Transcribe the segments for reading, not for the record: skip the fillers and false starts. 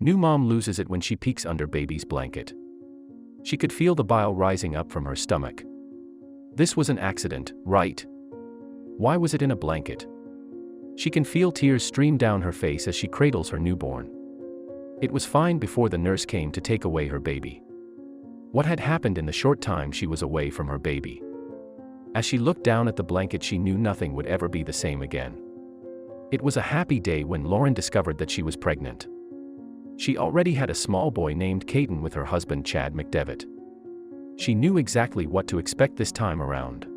New mom loses it when she peeks under baby's blanket. She could feel the bile rising up from her stomach. This was an accident, right? Why was it in a blanket? She can feel tears stream down her face as she cradles her newborn. It was fine before the nurse came to take away her baby. What had happened in the short time she was away from her baby? As she looked down at the blanket, she knew nothing would ever be the same again. It was a happy day when Lauren discovered that she was pregnant. She already had a small boy named Kaden with her husband Chad McDevitt. She knew exactly what to expect this time around.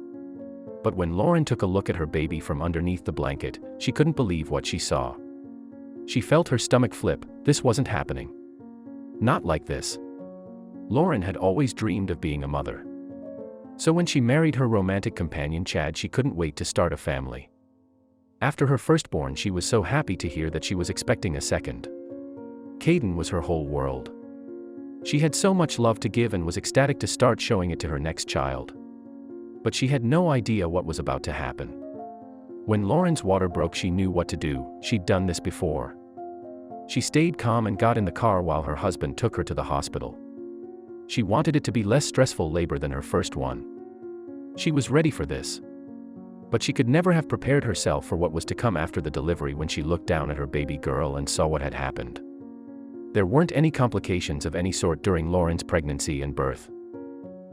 But when Lauren took a look at her baby from underneath the blanket, she couldn't believe what she saw. She felt her stomach flip. This wasn't happening. Not like this. Lauren had always dreamed of being a mother. So when she married her romantic companion Chad, she couldn't wait to start a family. After her firstborn, she was so happy to hear that she was expecting a second. Kaden was her whole world. She had so much love to give and was ecstatic to start showing it to her next child. But she had no idea what was about to happen. When Lauren's water broke, she knew what to do. She'd done this before. She stayed calm and got in the car while her husband took her to the hospital. She wanted it to be less stressful labor than her first one. She was ready for this. But she could never have prepared herself for what was to come after the delivery when she looked down at her baby girl and saw what had happened. There weren't any complications of any sort during Lauren's pregnancy and birth.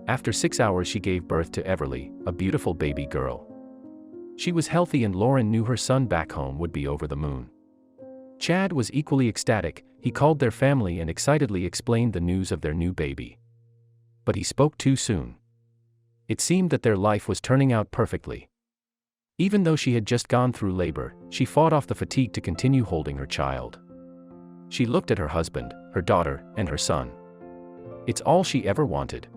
After 6 hours, she gave birth to Everly, a beautiful baby girl. She was healthy and Lauren knew her son back home would be over the moon. Chad was equally ecstatic. He called their family and excitedly explained the news of their new baby. But he spoke too soon. It seemed that their life was turning out perfectly. Even though she had just gone through labor, she fought off the fatigue to continue holding her child. She looked at her husband, her daughter, and her son. It's all she ever wanted.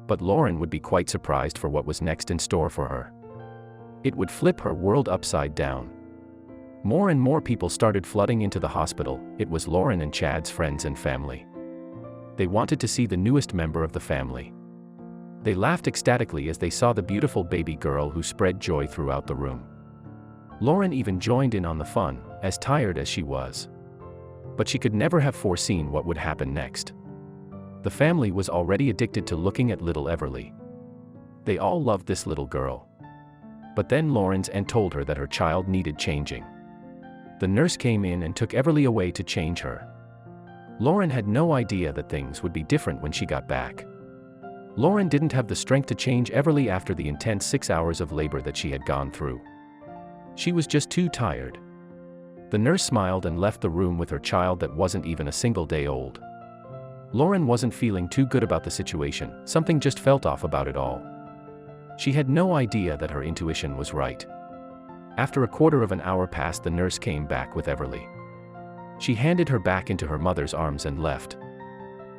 But Lauren would be quite surprised for what was next in store for her. It would flip her world upside down. More and more people started flooding into the hospital. It was Lauren and Chad's friends and family. They wanted to see the newest member of the family. They laughed ecstatically as they saw the beautiful baby girl who spread joy throughout the room. Lauren even joined in on the fun, as tired as she was. But she could never have foreseen what would happen next. The family was already addicted to looking at little Everly. They all loved this little girl. But then Lauren's aunt told her that her child needed changing. The nurse came in and took Everly away to change her. Lauren had no idea that things would be different when she got back. Lauren didn't have the strength to change Everly after the intense 6 hours of labor that she had gone through. She was just too tired. The nurse smiled and left the room with her child that wasn't even a single day old. Lauren wasn't feeling too good about the situation. Something just felt off about it all. She had no idea that her intuition was right. After a quarter of an hour passed, the nurse came back with Everly. She handed her back into her mother's arms and left.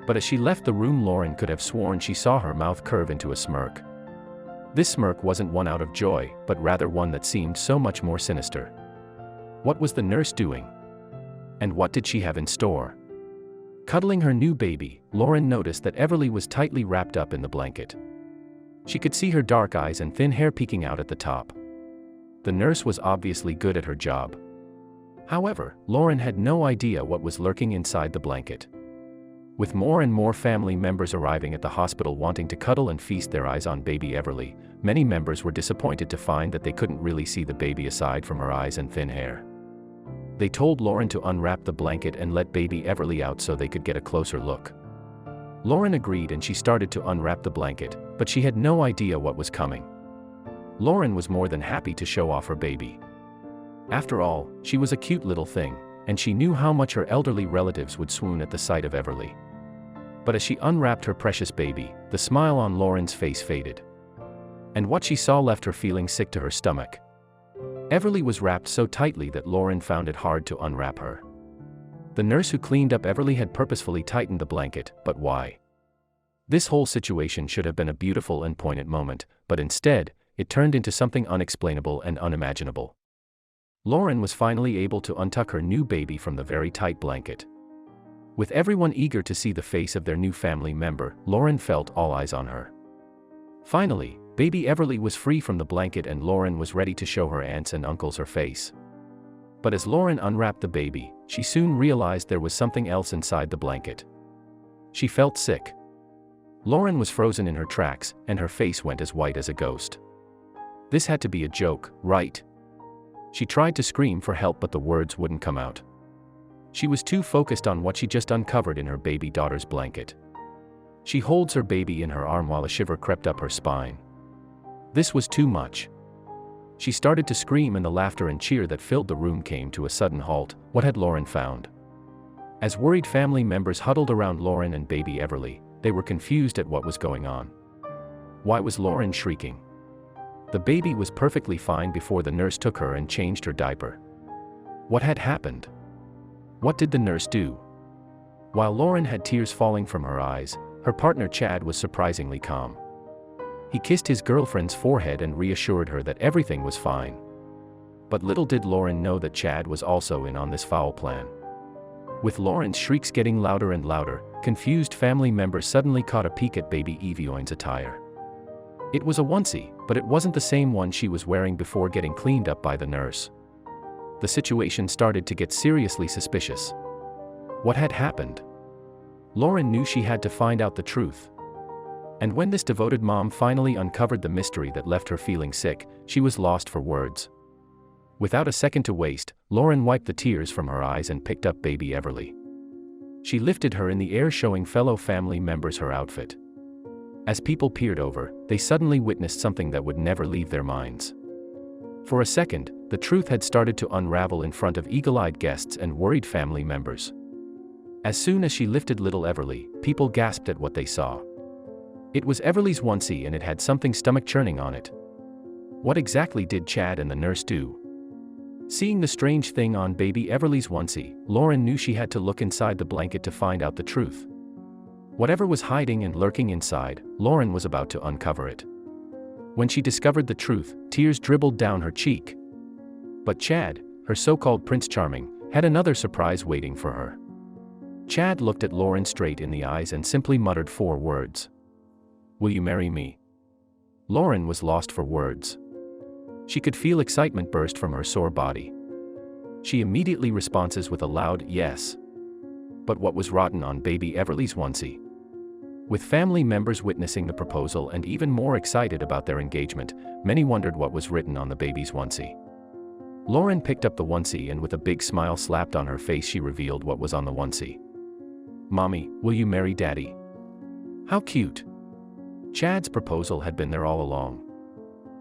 But as she left the room, Lauren could have sworn she saw her mouth curve into a smirk. This smirk wasn't one out of joy, but rather one that seemed so much more sinister. What was the nurse doing? And what did she have in store? Cuddling her new baby, Lauren noticed that Everly was tightly wrapped up in the blanket. She could see her dark eyes and thin hair peeking out at the top. The nurse was obviously good at her job. However, Lauren had no idea what was lurking inside the blanket. With more and more family members arriving at the hospital wanting to cuddle and feast their eyes on baby Everly, many members were disappointed to find that they couldn't really see the baby aside from her eyes and thin hair. They told Lauren to unwrap the blanket and let baby Everly out so they could get a closer look. Lauren agreed and she started to unwrap the blanket, but she had no idea what was coming. Lauren was more than happy to show off her baby. After all, she was a cute little thing, and she knew how much her elderly relatives would swoon at the sight of Everly. But as she unwrapped her precious baby, the smile on Lauren's face faded. And what she saw left her feeling sick to her stomach. Everly was wrapped so tightly that Lauren found it hard to unwrap her. The nurse who cleaned up Everly had purposefully tightened the blanket, but why? This whole situation should have been a beautiful and poignant moment, but instead, it turned into something unexplainable and unimaginable. Lauren was finally able to untuck her new baby from the very tight blanket. With everyone eager to see the face of their new family member, Lauren felt all eyes on her. Finally, baby Everly was free from the blanket and Lauren was ready to show her aunts and uncles her face. But as Lauren unwrapped the baby, she soon realized there was something else inside the blanket. She felt sick. Lauren was frozen in her tracks, and her face went as white as a ghost. This had to be a joke, right? She tried to scream for help, but the words wouldn't come out. She was too focused on what she just uncovered in her baby daughter's blanket. She holds her baby in her arm while a shiver crept up her spine. This was too much. She started to scream, and the laughter and cheer that filled the room came to a sudden halt. What had Lauren found? As worried family members huddled around Lauren and baby Everly, they were confused at what was going on. Why was Lauren shrieking? The baby was perfectly fine before the nurse took her and changed her diaper. What had happened? What did the nurse do? While Lauren had tears falling from her eyes, her partner Chad was surprisingly calm. He kissed his girlfriend's forehead and reassured her that everything was fine. But little did Lauren know that Chad was also in on this foul plan. With Lauren's shrieks getting louder and louder, confused family members suddenly caught a peek at baby Evioin's attire. It was a onesie, but it wasn't the same one she was wearing before getting cleaned up by the nurse. The situation started to get seriously suspicious. What had happened? Lauren knew she had to find out the truth. And when this devoted mom finally uncovered the mystery that left her feeling sick, she was lost for words. Without a second to waste, Lauren wiped the tears from her eyes and picked up baby Everly. She lifted her in the air, showing fellow family members her outfit. As people peered over, they suddenly witnessed something that would never leave their minds. For a second, the truth had started to unravel in front of eagle-eyed guests and worried family members. As soon as she lifted little Everly, people gasped at what they saw. It was Everly's onesie, and it had something stomach-churning on it. What exactly did Chad and the nurse do? Seeing the strange thing on baby Everly's onesie, Lauren knew she had to look inside the blanket to find out the truth. Whatever was hiding and lurking inside, Lauren was about to uncover it. When she discovered the truth, tears dribbled down her cheek. But Chad, her so-called Prince Charming, had another surprise waiting for her. Chad looked at Lauren straight in the eyes and simply muttered 4 words. "Will you marry me?" Lauren was lost for words. She could feel excitement burst from her sore body. She immediately responds with a loud yes. But what was rotten on baby Everly's onesie? With family members witnessing the proposal and even more excited about their engagement, many wondered what was written on the baby's onesie. Lauren picked up the onesie, and with a big smile slapped on her face, she revealed what was on the onesie. "Mommy, will you marry Daddy?" How cute! Chad's proposal had been there all along.